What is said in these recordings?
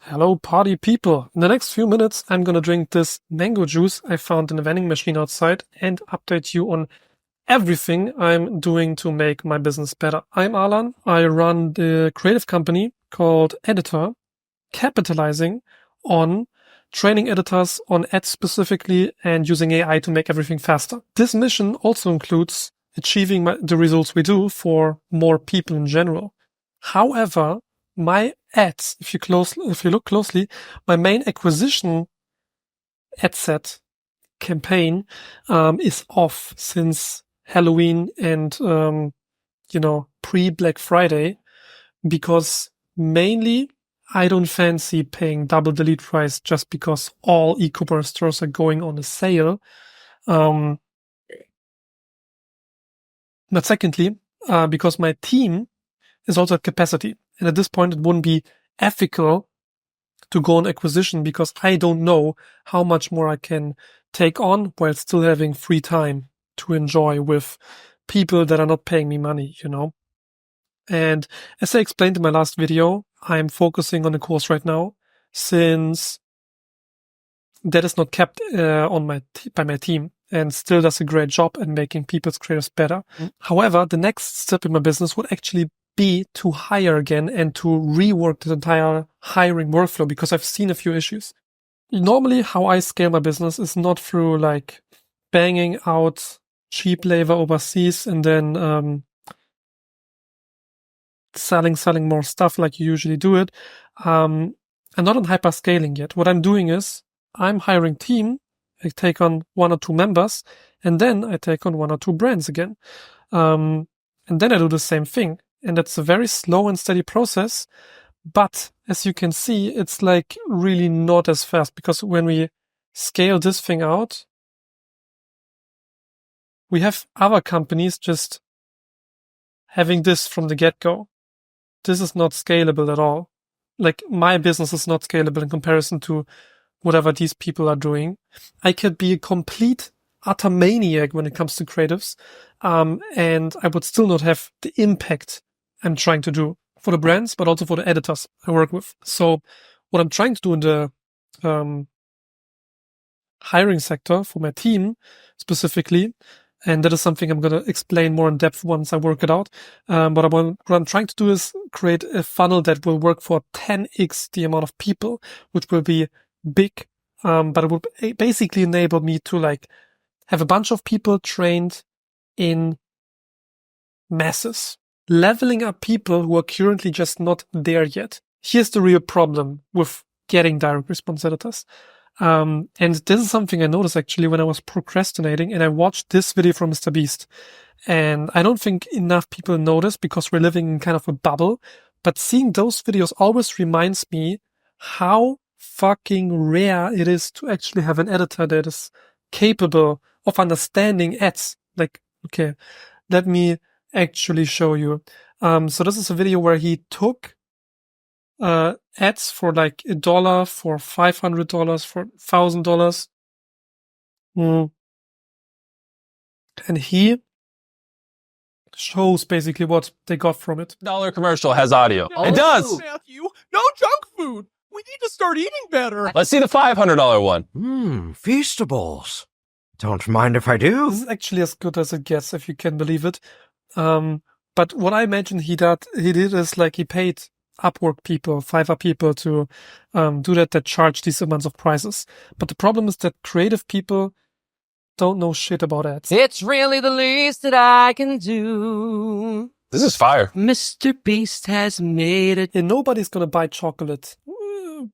Hello, party people. In the next few minutes, I'm gonna drink this mango juice I found in a vending machine outside and update you on everything I'm doing to make my business better. I'm Alan. I run the creative company called Editor, capitalizing on training editors on ads specifically and using AI to make everything faster. This mission also includes achieving the results we do for more people in general. However, my ads, if you look closely, my main acquisition ad set campaign is off since Halloween and pre-Black Friday, because mainly I don't fancy paying double the lead price just because all e-commerce stores are going on a sale. But secondly, because my team is also at capacity. And at this point, it wouldn't be ethical to go on acquisition because I don't know how much more I can take on while still having free time to enjoy with people that are not paying me money, And as I explained in my last video, I'm focusing on the course right now since that is not kept by my team and still does a great job at making people's careers better. However, the next step in my business would actually be to hire again and to rework the entire hiring workflow because I've seen a few issues. Normally, how I scale my business is not through like banging out cheap labor overseas and then selling more stuff like you usually do it. I'm not on hyper scaling yet. What I'm doing is I'm hiring team. I take on 1 or 2 members and then I take on 1 or 2 brands again. And then I do the same thing. And that's a very slow and steady process. But as you can see, it's like really not as fast because when we scale this thing out, we have other companies just having this from the get-go. This is not scalable at all. Like my business is not scalable in comparison to whatever these people are doing. I could be a complete utter maniac when it comes to creatives. And I would still not have the impact I'm trying to do for the brands, but also for the editors I work with. So what I'm trying to do in the hiring sector for my team specifically, and that is something I'm going to explain more in depth once I work it out. But what I'm trying to do is create a funnel that will work for 10x the amount of people, which will be big. But it will basically enable me to like have a bunch of people trained in masses, leveling up people who are currently just not there yet. Here's the real problem with getting direct response editors. And this is something I noticed actually when I was procrastinating and I watched this video from Mr. Beast. And I don't think enough people notice because we're living in kind of a bubble, but seeing those videos always reminds me how fucking rare it is to actually have an editor that is capable of understanding ads. Like, okay, let me actually show you. So this is a video where he took ads for like $1, for $500, for $1,000. And he shows basically what they got from it. Dollar commercial has audio. No, It does. Matthew, no junk food. We need to start eating better. Let's see the $500 one. Feastables. Don't mind if I do. This is actually as good as it gets, if you can believe it. But what I imagine he did is like he paid Upwork people, Fiverr people to do that charge these amounts of prices. But the problem is that creative people don't know shit about ads. It's really the least that I can do. This is fire. Mr. Beast has made it. And nobody's gonna buy chocolate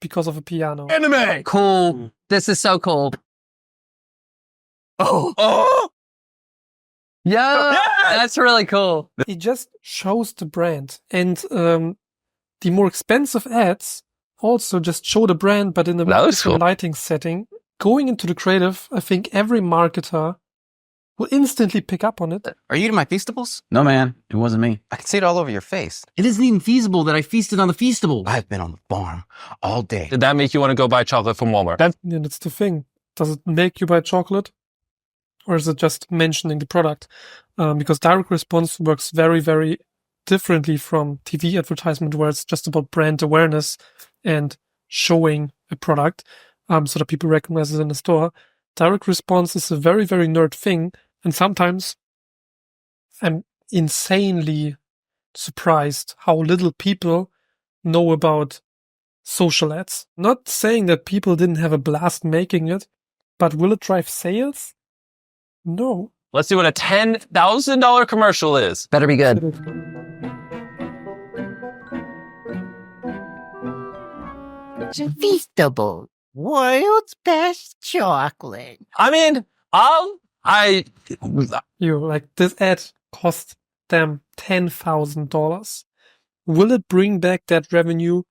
because of a piano. Anime. Cool. This is so cool. Oh. Yeah, Yes! that's really cool. It just shows the brand. And the more expensive ads also just show the brand, but in a That was different cool. lighting setting. Going into the creative, I think every marketer will instantly pick up on it. Are you eating my Feastables? No, man, it wasn't me. I can see it all over your face. It isn't even feasible that I feasted on the Feastables. I've been on the farm all day. Did that make you want to go buy chocolate from Walmart? And that's the thing. Does it make you buy chocolate? Or is it just mentioning the product? Because direct response works very, very differently from TV advertisement where it's just about brand awareness and showing a product so that people recognize it in the store. Direct response is a very, very nerd thing. And sometimes I'm insanely surprised how little people know about social ads. Not saying that people didn't have a blast making it, but will it drive sales? No. Let's see what a $10,000 commercial is. Better be good. Feastable, world's best chocolate. I mean, This ad cost them $10,000. Will it bring back that revenue?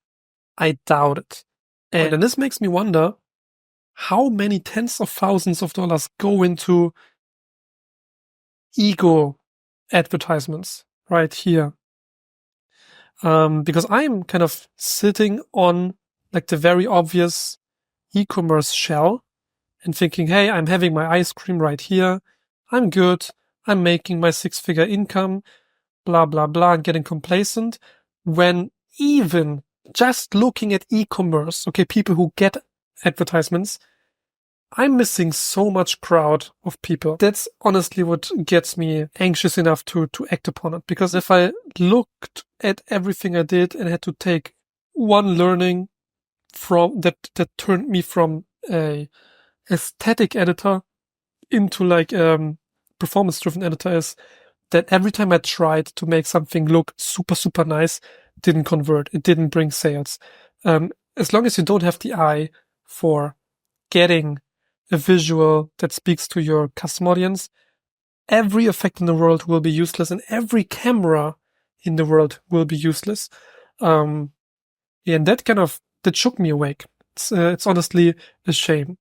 I doubt it. And this makes me wonder how many tens of thousands of dollars go into ego advertisements right here. Because I'm kind of sitting on like the very obvious e-commerce shell and thinking, hey, I'm having my ice cream right here. I'm good. I'm making my 6-figure income, blah, blah, blah, and getting complacent. When even just looking at e-commerce, okay, people who get advertisements, I'm missing so much crowd of people. That's honestly what gets me anxious enough to act upon it. Because if I looked at everything I did and had to take one learning from that turned me from a aesthetic editor into like performance-driven editor, is that every time I tried to make something look super, super nice, it didn't convert. It didn't bring sales. As long as you don't have the eye for getting a visual that speaks to your custom audience, every effect in the world will be useless and every camera in the world will be useless. And that shook me awake. It's honestly a shame,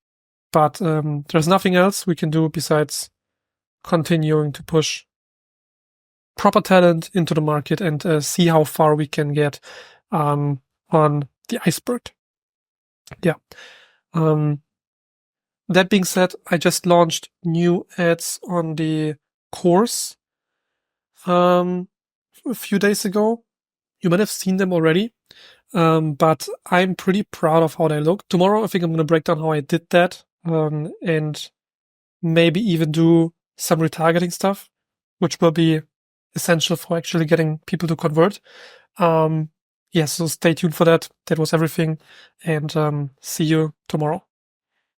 but there's nothing else we can do besides continuing to push proper talent into the market and see how far we can get on the iceberg. Yeah. That being said, I just launched new ads on the course a few days ago. You might have seen them already, but I'm pretty proud of how they look. Tomorrow, I think I'm going to break down how I did that and maybe even do some retargeting stuff, which will be essential for actually getting people to convert. So stay tuned for that. That was everything, and see you tomorrow.